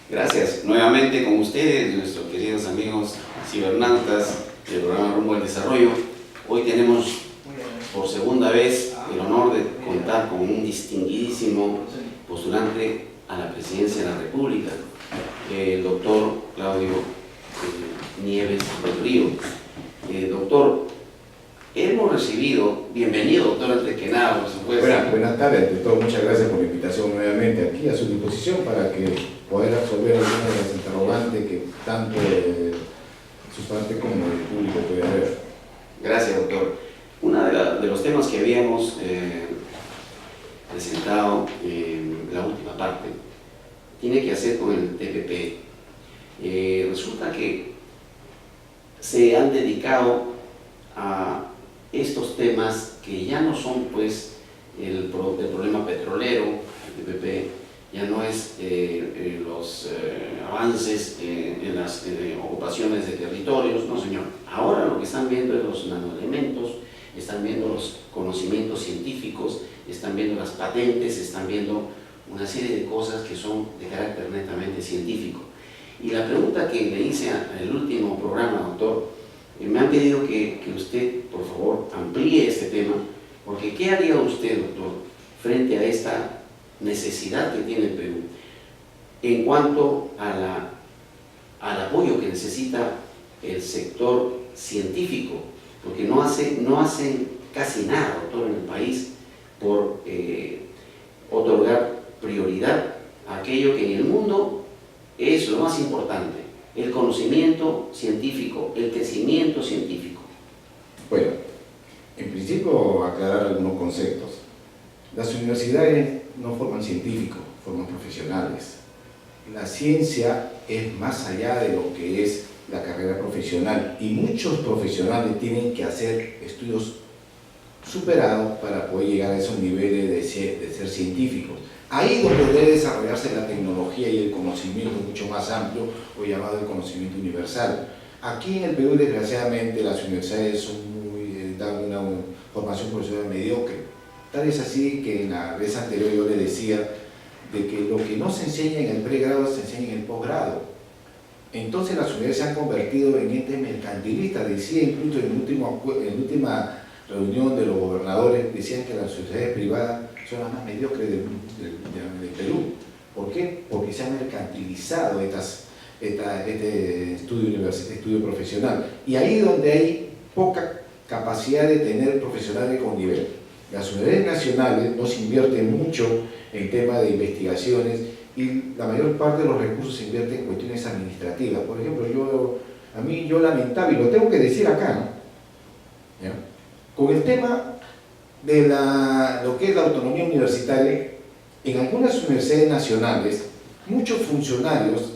Gracias. Nuevamente con ustedes, nuestros queridos amigos cibernautas del programa Rumbo al Desarrollo. Hoy tenemos por segunda vez el honor de contar con un distinguidísimo postulante a la presidencia de la República, el doctor Claudio Nieves del Río. Doctor, hemos recibido, bienvenido doctor, antes que nada, por supuesto. Buenas tardes, ante todo, muchas gracias por la invitación nuevamente aquí a su disposición para que poder resolver algunas de las interrogantes que tanto de su parte como del público puede haber. Gracias, doctor. Uno de los temas que habíamos presentado en la última parte tiene que hacer con el TPP. Resulta que se han dedicado a estos temas que ya no son pues el problema petrolero. El TPP ya no es los avances en las ocupaciones de territorios, no señor. Ahora lo que están viendo es los nanoelementos, están viendo los conocimientos científicos, están viendo las patentes, están viendo una serie de cosas que son de carácter netamente científico. Y la pregunta que le hice en el último programa, doctor, me han pedido que usted, por favor, amplíe este tema, porque ¿qué haría usted, doctor, frente a esta necesidad que tiene el Perú en cuanto al apoyo que necesita el sector científico? Porque no hacen casi nada, doctor, en el país por otorgar prioridad a aquello que en el mundo es lo más importante: el conocimiento científico, el crecimiento científico. Bueno, en principio aclarar algunos conceptos. Las universidades no forman científicos, forman profesionales. La ciencia es más allá de lo que es la carrera profesional, y muchos profesionales tienen que hacer estudios superados para poder llegar a esos niveles de ser científicos. Ahí donde debe desarrollarse la tecnología y el conocimiento mucho más amplio, o llamado el conocimiento universal. Aquí en el Perú, desgraciadamente, las universidades dan una formación profesional mediocre. Tal es así que en la vez anterior yo le decía de que lo que no se enseña en el pregrado se enseña en el posgrado. Entonces las universidades se han convertido en entes mercantilistas. Decía incluso en la última reunión de los gobernadores, decían que las universidades privadas son las más mediocres del Perú. ¿Por qué? Porque se ha mercantilizado este estudio profesional. Y ahí donde hay poca capacidad de tener profesionales con nivel. Las universidades nacionales no se invierten mucho en temas de investigaciones, y la mayor parte de los recursos se invierten en cuestiones administrativas. Por ejemplo, yo lamentaba, y lo tengo que decir acá, ¿no? ¿Ya? Con el tema de lo que es la autonomía universitaria, en algunas universidades nacionales, muchos funcionarios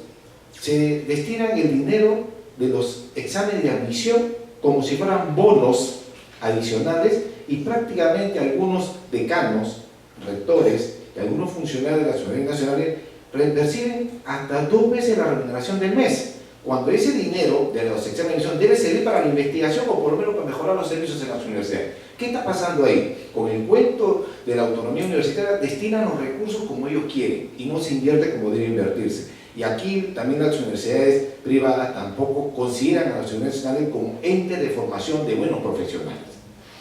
se destinan el dinero de los exámenes de admisión como si fueran bonos adicionales, y prácticamente algunos decanos, rectores y algunos funcionarios de las universidades nacionales perciben hasta 2 veces la remuneración del mes, cuando ese dinero de los exámenes de admisión debe servir para la investigación, o por lo menos para mejorar los servicios en las universidades. ¿Qué está pasando ahí? Con el cuento de la autonomía universitaria, destinan los recursos como ellos quieren y no se invierte como debe invertirse. Y aquí también las universidades privadas tampoco consideran a las universidades nacionales como entes de formación de buenos profesionales.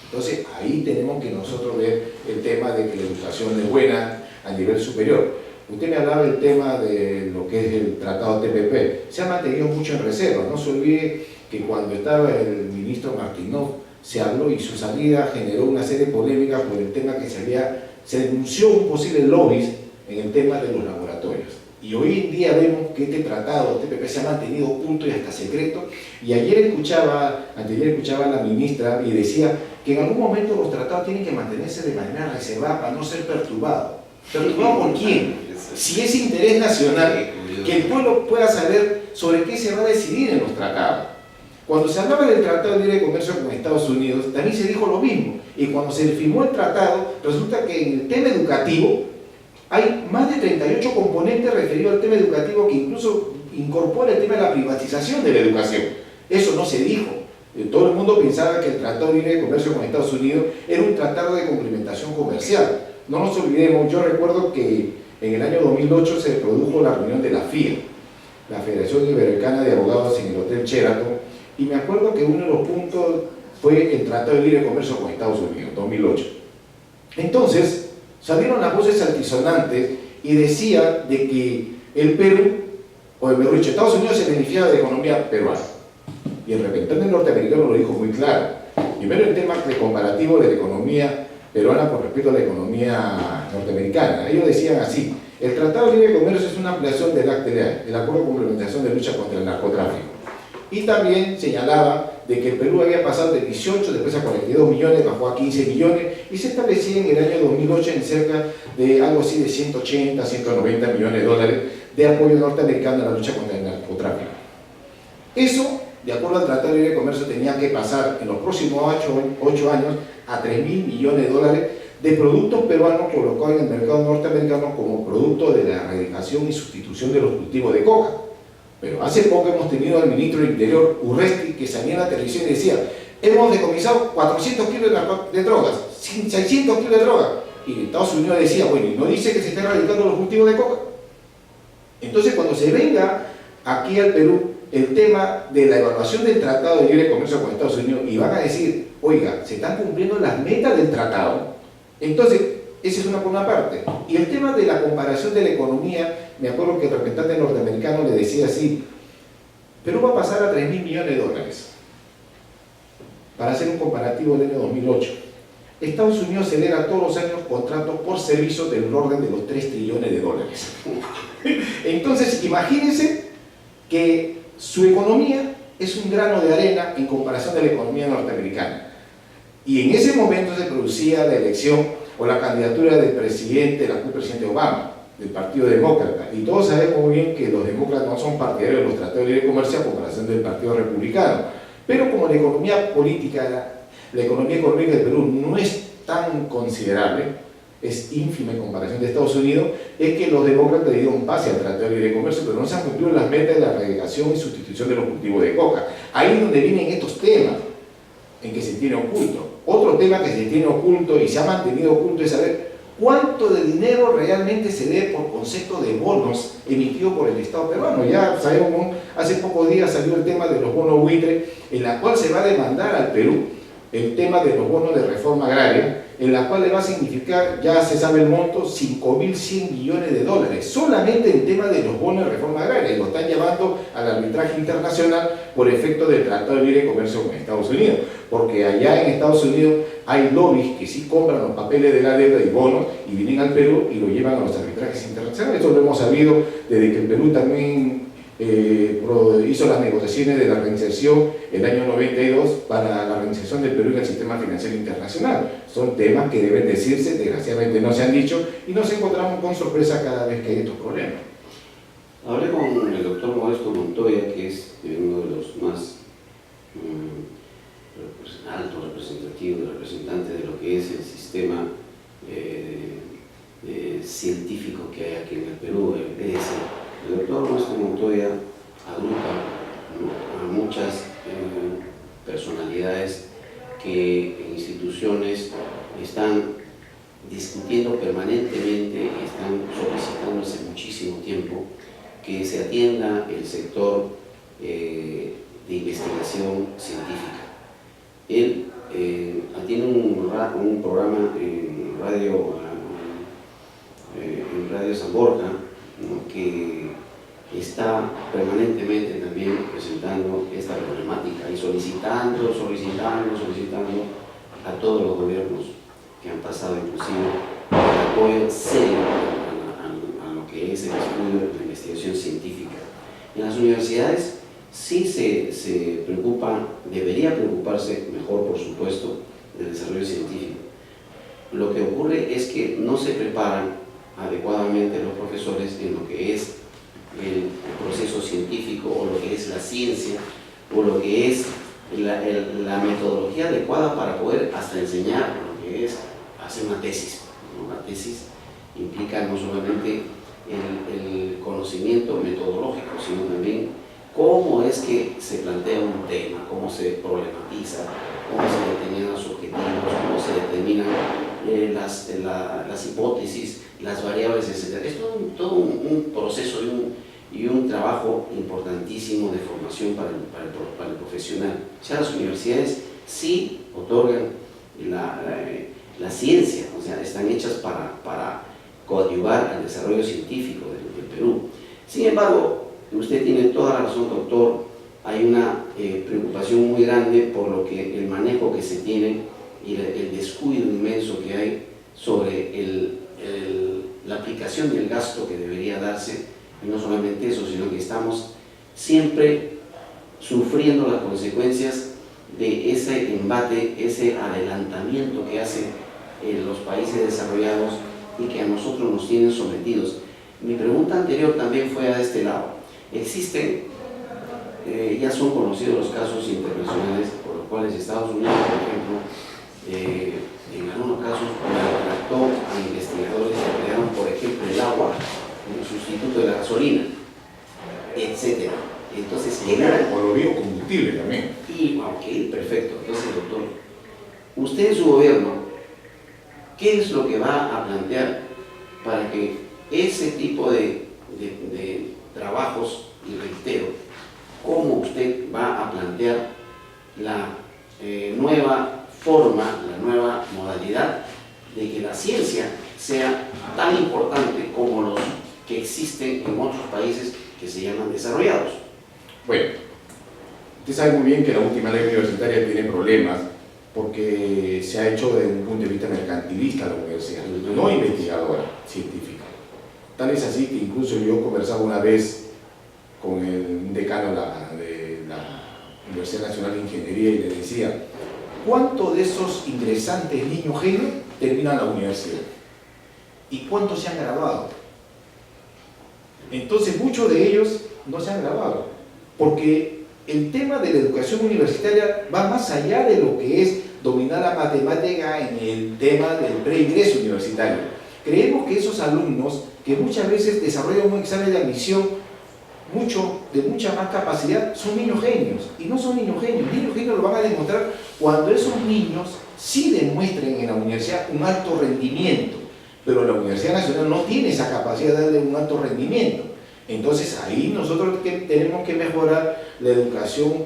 Entonces ahí tenemos que nosotros ver el tema de que la educación es buena a nivel superior. Usted me hablaba del tema de lo que es el tratado TPP. Se ha mantenido mucho en reserva. No se olvide que cuando estaba el ministro Martínov se habló, y su salida generó una serie de polémicas por el tema que se denunció un posible lobby en el tema de los laboratorios. Y hoy en día vemos que este tratado TPP se ha mantenido oculto y hasta secreto. Y anteayer escuchaba a la ministra y decía que en algún momento los tratados tienen que mantenerse de manera reservada para no ser perturbados. ¿Perturbado por quién? Si es interés nacional, que el pueblo pueda saber sobre qué se va a decidir en los tratados. Cuando se hablaba del Tratado de Libre Comercio con Estados Unidos, también se dijo lo mismo. Y cuando se firmó el tratado, resulta que en el tema educativo hay más de 38 componentes referidos al tema educativo, que incluso incorpora el tema de la privatización de la educación. Eso no se dijo. Todo el mundo pensaba que el Tratado de Libre Comercio con Estados Unidos era un tratado de complementación comercial. No nos olvidemos, yo recuerdo que en el año 2008 se produjo la reunión de la FIA, la Federación Iberoamericana de Abogados, en el Hotel Sheraton, y me acuerdo que uno de los puntos fue el Tratado de Libre Comercio con Estados Unidos, 2008. Entonces, salieron las voces altisonantes y decía de que el Perú, o mejor dicho, Estados Unidos se beneficiaba de la economía peruana. Y el representante norteamericano lo dijo muy claro. Primero, el tema comparativo de la economía peruana con respecto a la economía norteamericana. Ellos decían así: el Tratado de Libre Comercio es una ampliación del ACTA, el Acuerdo de Complementación de Lucha contra el Narcotráfico. Y también señalaba de que el Perú había pasado de 18, después a 42 millones, bajó a 15 millones, y se establecía en el año 2008 en cerca de algo así de 180, 190 millones de dólares de apoyo norteamericano a la lucha contra el narcotráfico. Eso, de acuerdo al Tratado de Libre Comercio, tenía que pasar en los próximos 8 años a 3.000 millones de dólares de productos peruanos colocados en el mercado norteamericano como producto de la erradicación y sustitución de los cultivos de coca. Pero hace poco hemos tenido al ministro del Interior, Urresti, que salía en la televisión y decía: hemos decomisado 400 kilos de drogas, 600 kilos de drogas. Y Estados Unidos decía: bueno, ¿y no dice que se están erradicando los cultivos de coca? Entonces, cuando se venga aquí al Perú el tema de la evaluación del Tratado de Libre Comercio con Estados Unidos y van a decir: oiga, se están cumpliendo las metas del tratado, entonces esa es una por una parte. Y el tema de la comparación de la economía, me acuerdo que el representante norteamericano le decía así: Perú va a pasar a 3.000 millones de dólares. Para hacer un comparativo del año 2008, Estados Unidos celebra todos los años contratos por servicios del orden de los 3 trillones de dólares. Entonces, imagínense que su economía es un grano de arena en comparación de la economía norteamericana. Y en ese momento se producía la elección o la candidatura del presidente, el actual presidente Obama, del Partido Demócrata. Y todos sabemos muy bien que los demócratas no son partidarios de los tratados de libre comercio a comparación del Partido Republicano. Pero como la economía política, la economía económica del Perú no es tan considerable, es ínfima en comparación de Estados Unidos, es que los demócratas dieron pase al Tratado de Libre Comercio, pero no se han cumplido las metas de la erradicación y sustitución de los cultivos de coca. Ahí es donde vienen estos temas en que se tiene oculto. Otro tema que se tiene oculto y se ha mantenido oculto es saber cuánto de dinero realmente se dé por concepto de bonos emitidos por el Estado peruano. Ya sabemos, hace pocos días salió el tema de los bonos buitre, en la cual se va a demandar al Perú el tema de los bonos de reforma agraria, en la cual le va a significar, ya se sabe el monto, 5.100 millones de dólares, solamente el tema de los bonos de reforma agraria, y lo están llevando al arbitraje internacional por efecto del Tratado de Libre Comercio con Estados Unidos, porque allá en Estados Unidos hay lobbies que sí compran los papeles de la deuda y bonos y vienen al Perú y lo llevan a los arbitrajes internacionales. Esto lo hemos sabido desde que el Perú también hizo las negociaciones de la reinserción el año 92 para la reinserción del Perú en el sistema financiero internacional. Son temas que deben decirse, desgraciadamente no se han dicho, y nos encontramos con sorpresa cada vez que hay estos problemas. Hablé con el doctor Modesto Montoya, que es uno de los más altos representantes de lo que es el sistema científico que hay aquí en el Perú, el EDC. El doctor Modesto Montoya agrupa a muchas personalidades que en instituciones están discutiendo permanentemente y están solicitando hace muchísimo tiempo que se atienda el sector de investigación científica. Él tiene un programa en Radio San Borja, ¿no?, que está permanentemente también presentando esta problemática y solicitando a todos los gobiernos que han pasado, inclusive, el apoyo serio a lo que es el estudio de la investigación científica. En las universidades sí se preocupa, debería preocuparse mejor, por supuesto, del desarrollo científico. Lo que ocurre es que no se preparan adecuadamente los profesores en lo que es el proceso científico, o lo que es la ciencia, o lo que es la metodología adecuada para poder hasta enseñar lo que es hacer una tesis. Una tesis implica no solamente el conocimiento metodológico, sino también cómo es que se plantea un tema, cómo se problematiza, cómo se determinan los objetivos, cómo se determinan las hipótesis, las variables, etc. Es todo un proceso y un trabajo importantísimo de formación para el profesional. O sea, las universidades sí otorgan la ciencia, o sea, están hechas para coadyuvar al desarrollo científico del Perú. Sin embargo, usted tiene toda la razón, doctor, hay una preocupación muy grande por lo que el manejo que se tiene y el descuido inmenso que hay sobre la aplicación del gasto que debería darse, y no solamente eso, sino que estamos siempre sufriendo las consecuencias de ese embate, ese adelantamiento que hacen los países desarrollados y que a nosotros nos tienen sometidos. Mi pregunta anterior también fue a este lado. Existen, ya son conocidos los casos internacionales por los cuales Estados Unidos, por ejemplo, en algunos casos maltrató a investigadores que crearon, por ejemplo, el agua como sustituto de la gasolina, etc. Entonces, o lo biocombustible también. Y, ok, perfecto. Entonces, doctor, usted en su gobierno, ¿qué es lo que va a plantear para que ese tipo de trabajos, y reitero, cómo usted va a plantear la nueva forma, la nueva modalidad de que la ciencia sea tan importante como los que existen en otros países que se llaman desarrollados? Bueno, usted sabe muy bien que la última ley universitaria tiene problemas porque se ha hecho desde un punto de vista mercantilista la universidad, no investigadora, científica. Tal es así que incluso yo conversaba una vez con el decano de la Universidad Nacional de Ingeniería y le decía, ¿cuántos de esos ingresantes niños genios terminan la universidad? ¿Y cuántos se han graduado? Entonces muchos de ellos no se han graduado, porque el tema de la educación universitaria va más allá de lo que es dominar la matemática en el tema del preingreso universitario. Creemos que esos alumnos que muchas veces desarrollan un examen de admisión de mucha más capacidad, son niños genios, y no son niños genios lo van a demostrar cuando esos niños sí demuestren en la universidad un alto rendimiento, pero la Universidad Nacional no tiene esa capacidad de darle un alto rendimiento. Entonces ahí nosotros tenemos que mejorar la educación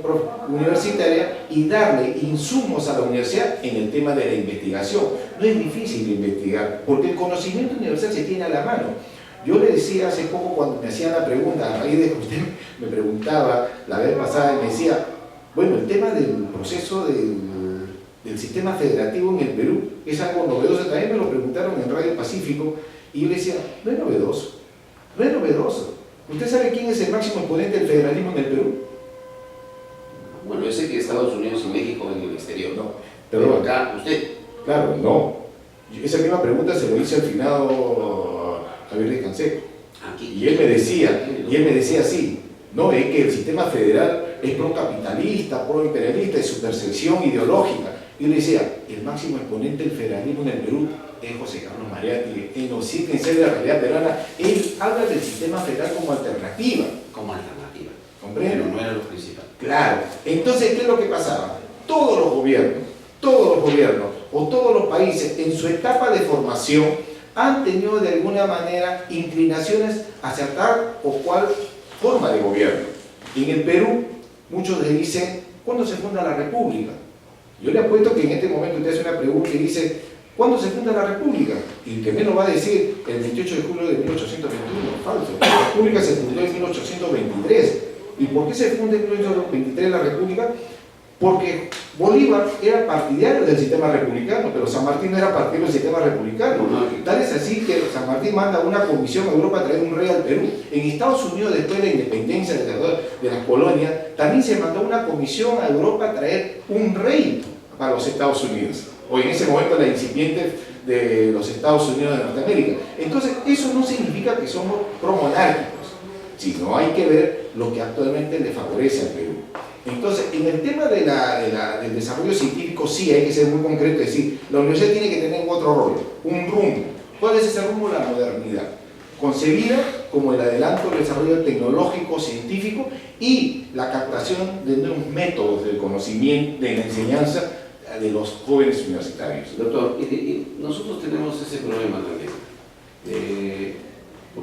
universitaria y darle insumos a la universidad en el tema de la investigación. No es difícil investigar, porque el conocimiento universal se tiene a la mano. Yo le decía hace poco cuando me hacían la pregunta, a raíz de que usted me preguntaba la vez pasada, y me decía, bueno, el tema del proceso del sistema federativo en el Perú es algo novedoso. También me lo preguntaron en Radio Pacífico y yo le decía, no es novedoso, no es novedoso. ¿Usted sabe quién es el máximo exponente del federalismo en el Perú? Bueno, yo sé que Estados Unidos y México en el exterior. No, pero acá, usted. Claro, no. Esa misma pregunta se lo hice al finado Javier de Canseco. Y él me decía así, no, es que el sistema federal es pro-capitalista, pro-imperialista, es su percepción ideológica. Y yo le decía, el máximo exponente del federalismo en el Perú es José Carlos Mariátegui, en los 7 en serio de la realidad peruana. Él habla del sistema federal como alternativa. Como alternativa. ¿Comprende? Pero no era lo principal. Claro. Entonces, ¿qué es lo que pasaba? Todos los gobiernos, o todos los países, en su etapa de formación, han tenido de alguna manera inclinaciones hacia tal o cual forma de gobierno. Y en el Perú, muchos le dicen, ¿cuándo se funda la República? Yo le apuesto que en este momento usted hace una pregunta y dice, ¿cuándo se funda la República? Y el que menos va a decir, el 28 de julio de 1821, falso. La República se fundó en 1823. ¿Y por qué se funda en 1823 la República? Porque Bolívar era partidario del sistema republicano, pero San Martín no era partidario del sistema republicano. Tal es así que San Martín manda una comisión a Europa a traer un rey al Perú. En Estados Unidos, después de la independencia de las colonias, también se mandó una comisión a Europa a traer un rey para los Estados Unidos. O en ese momento la incipiente de los Estados Unidos de Norteamérica. Entonces, eso no significa que somos promonárquicos, sino hay que ver lo que actualmente le favorece al Perú. Entonces, en el tema del desarrollo científico sí hay que ser muy concreto, es decir, la universidad tiene que tener otro rollo, un rumbo. ¿Cuál es ese rumbo? La modernidad, concebida como el adelanto del desarrollo tecnológico, científico y la captación de nuevos métodos del conocimiento, de la enseñanza de los jóvenes universitarios. Doctor, y nosotros tenemos ese problema también.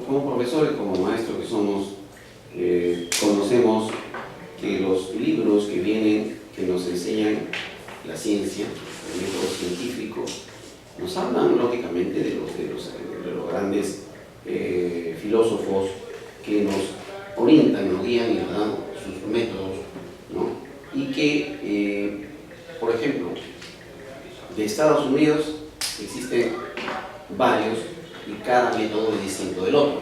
Como profesores, como maestros que somos, conocemos que los libros que vienen, que nos enseñan la ciencia, el método científico, nos hablan lógicamente de los grandes filósofos que nos orientan, nos guían y nos dan sus métodos, ¿no? Y que, por ejemplo, de Estados Unidos existen varios y cada método es distinto del otro.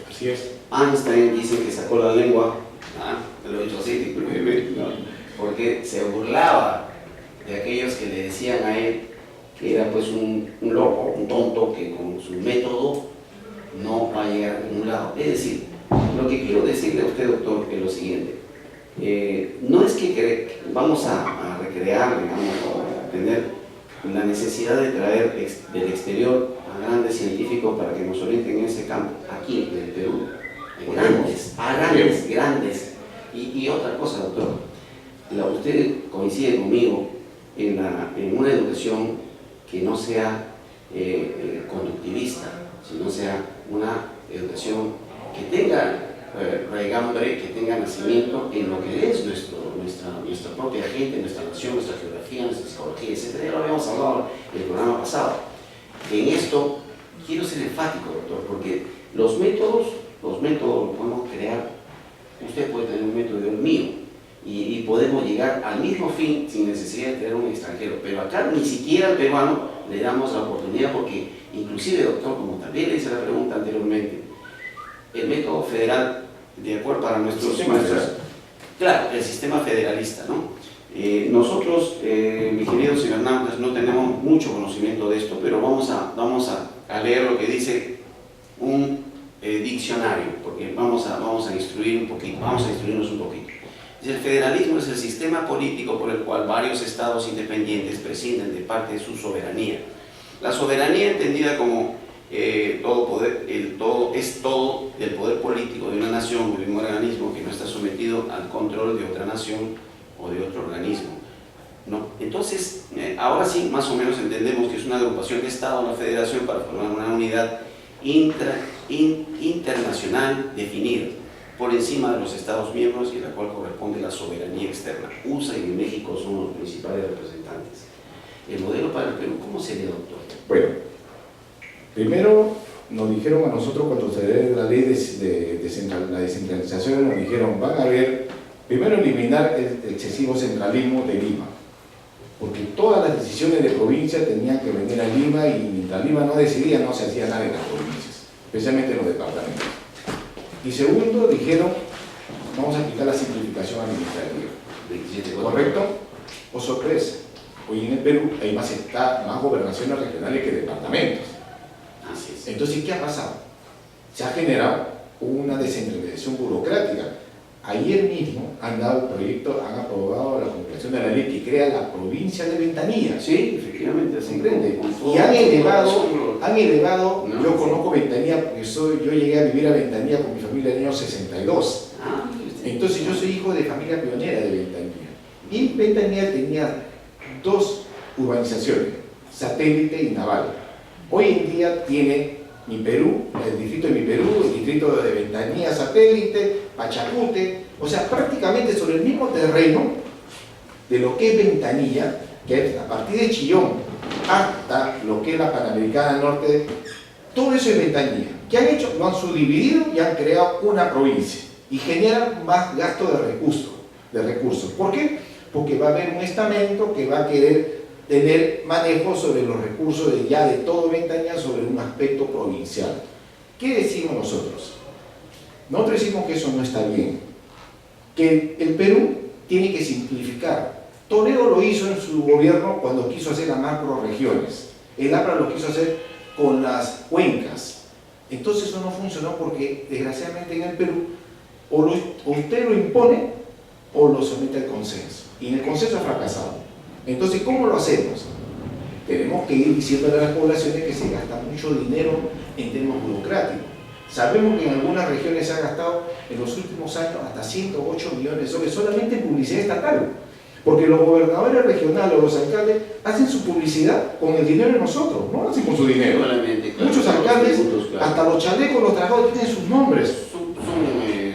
Así es. Einstein dice que sacó la lengua, te lo he dicho así, discúlpeme, ¿no? Porque se burlaba de aquellos que le decían a él que era pues un loco, un tonto, que con su método no va a llegar a ningún lado. Es decir, lo que quiero decirle a usted, doctor, es lo siguiente. No es que vamos a recrear, digamos, o tener la necesidad de traer del exterior a grandes científicos para que nos orienten en ese campo, aquí en el Perú. Grandes. Y otra cosa, doctor, usted coincide conmigo en una educación que no sea conductivista, sino sea una educación que tenga raigambre, que tenga nacimiento en lo que es nuestra propia gente, nuestra nación, nuestra geografía, nuestra psicología, etc. Ya lo habíamos hablado en el programa pasado. En esto quiero ser enfático, doctor, porque los métodos los podemos crear. Usted puede tener un método de un mío y podemos llegar al mismo fin sin necesidad de tener un extranjero, pero acá ni siquiera al peruano le damos la oportunidad, porque inclusive, doctor, como también le hice la pregunta anteriormente, el método federal, de acuerdo para nuestros claro, el sistema federalista, ¿no? Nosotros, mis queridos cibernautas, no tenemos mucho conocimiento de esto, pero vamos a leer lo que dice un diccionario, porque vamos a instruirnos un poquito. Dice: el federalismo es el sistema político por el cual varios estados independientes prescinden de parte de su soberanía. La soberanía, entendida como todo del poder político de una nación o de un organismo que no está sometido al control de otra nación o de otro organismo, ¿no? Entonces, ahora sí, más o menos entendemos que es una agrupación de estados, una federación, para formar una unidad internacional definida por encima de los estados miembros, y a la cual corresponde la soberanía externa. USA y México son los principales representantes. ¿El modelo para el Perú cómo sería, doctor? Bueno, primero nos dijeron a nosotros, cuando se dé la ley de la descentralización, nos dijeron: van a ver, primero eliminar el excesivo centralismo de Lima, porque todas las decisiones de provincia tenían que venir a Lima, y mientras Lima no decidía, no se hacía nada en las provincias, especialmente en los departamentos. Y segundo, dijeron: vamos a aplicar la simplificación administrativa. ¿Correcto? O sorpresa, hoy en el Perú hay más gobernaciones regionales que departamentos. Así es. Entonces, ¿qué ha pasado? Se ha generado una descentralización burocrática. Ayer mismo han aprobado la compilación de la ley que crea la provincia de Ventanilla. Sí, efectivamente, ¿Se comprende? Y han elevado, no, yo conozco Ventanilla porque yo llegué a vivir a Ventanilla con mi familia en el año 62. Entonces yo soy hijo de familia pionera de Ventanilla. Y Ventanilla tenía dos urbanizaciones, Satélite y Naval. Hoy en día tiene Mi Perú, el distrito de Mi Perú, el distrito de Ventanilla, Satélite, Pachacute, o sea, prácticamente sobre el mismo terreno de lo que es Ventanilla, que es a partir de Chillón hasta lo que es la Panamericana Norte, todo eso es Ventanilla. ¿Qué han hecho? Lo han subdividido y han creado una provincia y generan más gasto de recursos. ¿Por qué? Porque va a haber un estamento que va a querer tener manejo sobre los recursos de todo Ventanilla, sobre un aspecto provincial. ¿Qué decimos nosotros? Nosotros decimos que eso no está bien, que el Perú tiene que simplificar. Toledo lo hizo en su gobierno cuando quiso hacer las macroregiones. El APRA lo quiso hacer con las cuencas. Entonces eso no funcionó, porque desgraciadamente en el Perú o usted lo impone o lo somete al consenso. Y en el consenso ha fracasado. Entonces, ¿cómo lo hacemos? Tenemos que ir diciendo a las poblaciones que se gasta mucho dinero en términos burocráticos. Sabemos que en algunas regiones se ha gastado en los últimos años hasta 108 millones de soles solamente en publicidad estatal. Porque los gobernadores regionales o los alcaldes hacen su publicidad con el dinero de nosotros, no lo hacen con su dinero. Muchos alcaldes, hasta los chalecos, los trabajadores tienen sus nombres.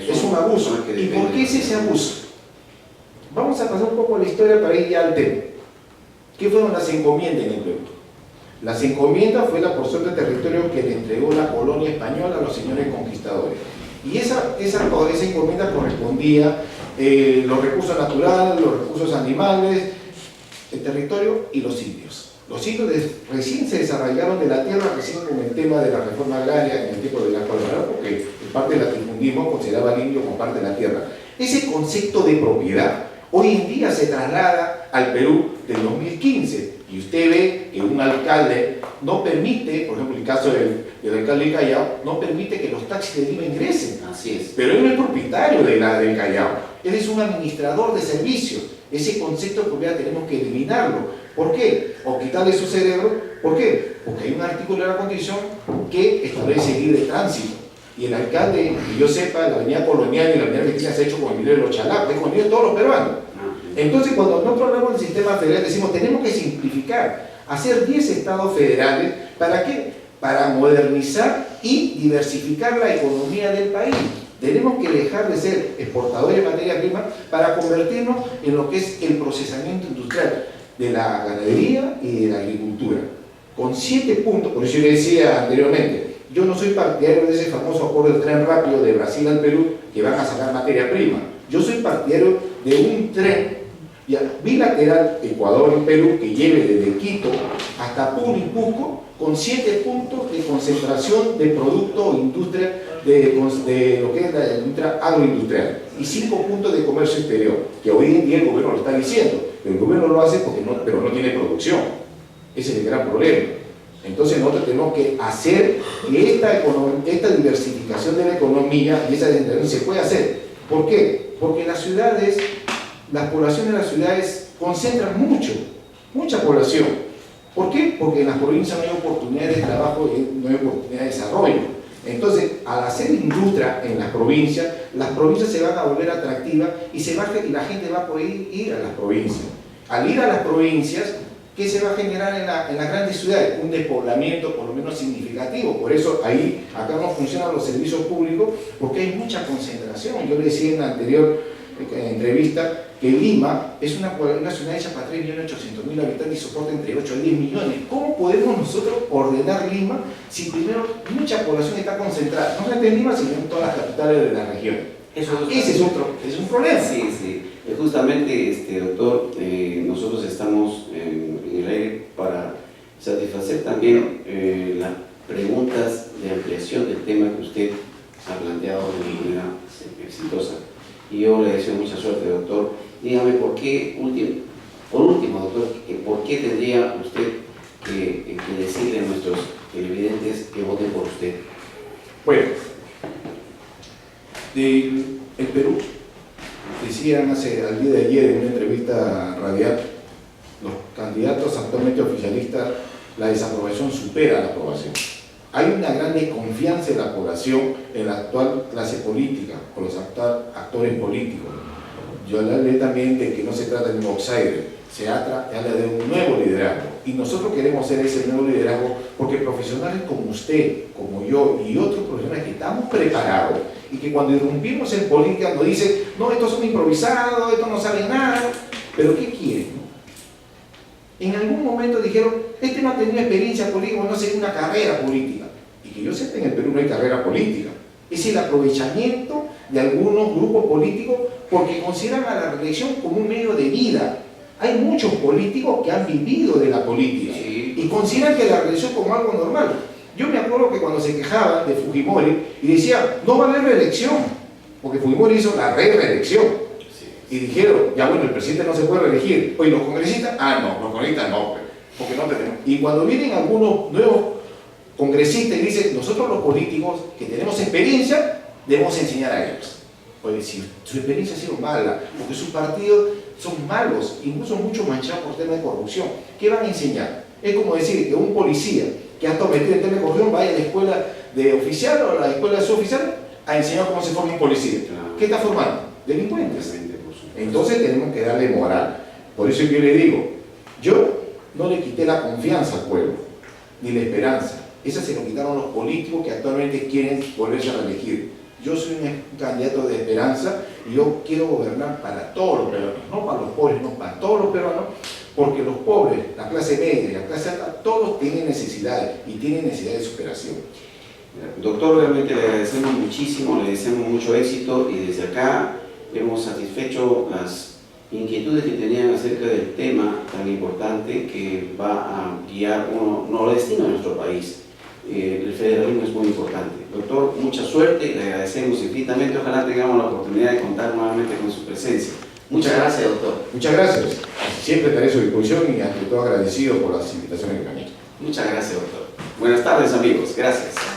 Es un abuso. ¿Y por qué es ese abuso? Vamos a pasar un poco a la historia para ir ya al tema. ¿Qué fueron las encomiendas en el Perú? Las encomiendas fue la porción de territorio que le entregó la colonia española a los señores conquistadores. Y esa encomienda correspondía los recursos naturales, los recursos animales, el territorio y los indios. Los indios recién se desarrollaron de la tierra, recién con el tema de la reforma agraria en el tiempo de la colonia, porque en parte del latifundismo consideraba al indio como parte de la tierra. Ese concepto de propiedad hoy en día se traslada al Perú del 2015 y usted ve que un alcalde no permite, por ejemplo el caso del alcalde de Callao, no permite que los taxis de Lima ingresen. Así es. Pero él no es propietario del Callao, él es un administrador de servicios. Ese concepto de propiedad tenemos que eliminarlo. ¿Por qué? O quitarle su cerebro. ¿Por qué? Porque hay un artículo de la Constitución que establece libre tránsito. Y el alcalde, que yo sepa, la avenida Colonial y la avenida Argentina se ha hecho con el dinero de los chalacos, con el dinero de todos los peruanos. Entonces, cuando nosotros hablamos del sistema federal, decimos, tenemos que simplificar, hacer 10 estados federales. ¿Para qué? Para modernizar y diversificar la economía del país. Tenemos que dejar de ser exportadores de materia prima para convertirnos en lo que es el procesamiento industrial de la ganadería y de la agricultura. Con 7 puntos, por eso yo le decía anteriormente, yo no soy partidario de ese famoso acuerdo del tren rápido de Brasil al Perú que van a sacar materia prima. Yo soy partidario de un tren bilateral Ecuador-Perú que lleve desde Quito hasta Puno y Cusco con 7 puntos de concentración de producto o industria de lo que es la industria agroindustrial y 5 puntos de comercio exterior, que hoy en día el gobierno lo está diciendo, pero el gobierno lo hace pero no tiene producción. Ese es el gran problema. Entonces nosotros tenemos que hacer que esta diversificación de la economía y esa descentralización se pueda hacer. ¿Por qué? Porque las ciudades, las poblaciones de las ciudades concentran mucha población. ¿Por qué? Porque en las provincias no hay oportunidades de trabajo y no hay oportunidades de desarrollo. Entonces, al hacer industria en las provincias se van a volver atractivas y la gente va a poder ir a las provincias. Al ir a las provincias, ¿qué se va a generar en las grandes ciudades? Un despoblamiento por lo menos significativo. Por eso acá no funcionan los servicios públicos porque hay mucha concentración. Yo le decía en la anterior entrevista que Lima es una ciudad hecha para 3.800.000 habitantes y soporta entre 8 a 10 millones. ¿Cómo podemos nosotros ordenar Lima si primero mucha población está concentrada? No solamente en Lima, sino en todas las capitales de la región. Ese es un problema. Sí, sí. Justamente, doctor, nosotros estamos en el aire para satisfacer también las preguntas de ampliación del tema que usted ha planteado de manera exitosa. Y yo le deseo mucha suerte, doctor. Dígame por último, doctor, ¿por qué tendría usted que decirle a nuestros televidentes que voten por usted? Bueno, el Perú, decían al día de ayer en una entrevista radial, los candidatos actualmente oficialistas, la desaprobación supera la aprobación. Hay una gran desconfianza en la población en la actual clase política, con los actores políticos. Yo hablé también de que no se trata de un outsider, se habla de un nuevo liderazgo. Y nosotros queremos ser ese nuevo liderazgo porque profesionales como usted, como yo y otros profesionales que estamos preparados y que cuando irrumpimos en política nos dicen, no, estos son improvisados, estos no saben nada. ¿Pero qué quieren? En algún momento dijeron, este no ha tenido experiencia política, no hace una carrera política. Y que yo sepa, en el Perú no hay carrera política. Es el aprovechamiento de algunos grupos políticos porque consideran a la reelección como un medio de vida. Hay muchos políticos que han vivido de la política y consideran que la reelección como algo normal. Yo me acuerdo que cuando se quejaban de Fujimori y decía, no va a haber reelección, porque Fujimori hizo la reelección. Y dijeron, ya bueno, el presidente no se puede reelegir. Oye, los congresistas, no, los congresistas no, porque no tenemos. Y cuando vienen algunos nuevos congresistas y dicen, nosotros los políticos que tenemos experiencia, debemos enseñar a ellos. Oye, si su experiencia ha sido mala, porque sus partidos son malos, incluso mucho manchados por temas de corrupción, ¿qué van a enseñar? Es como decir que un policía que ha estado metido en temas de corrupción vaya a la escuela de oficial o a la escuela de suboficial a enseñar cómo se forma un policía. ¿Qué está formando? Delincuentes. Entonces tenemos que darle moral. Por eso yo le digo, yo no le quité la confianza al pueblo, ni la esperanza. Esa se lo quitaron los políticos que actualmente quieren volverse a reelegir. Yo soy un candidato de esperanza y yo quiero gobernar para todos los peruanos, no para los pobres, no para todos los peruanos, porque los pobres, la clase media y la clase alta, todos tienen necesidades y tienen necesidad de superación. Doctor, realmente le agradecemos muchísimo, le deseamos mucho éxito y desde acá hemos satisfecho las inquietudes que tenían acerca del tema tan importante que va a guiar no el destino de nuestro país. El federalismo es muy importante. Doctor, mucha suerte, le agradecemos infinitamente, ojalá tengamos la oportunidad de contar nuevamente con su presencia. Muchas gracias, doctor. Muchas gracias. Siempre estaré a su disposición y ante todo agradecido por las invitaciones que me han hecho. Muchas gracias, doctor. Buenas tardes, amigos. Gracias.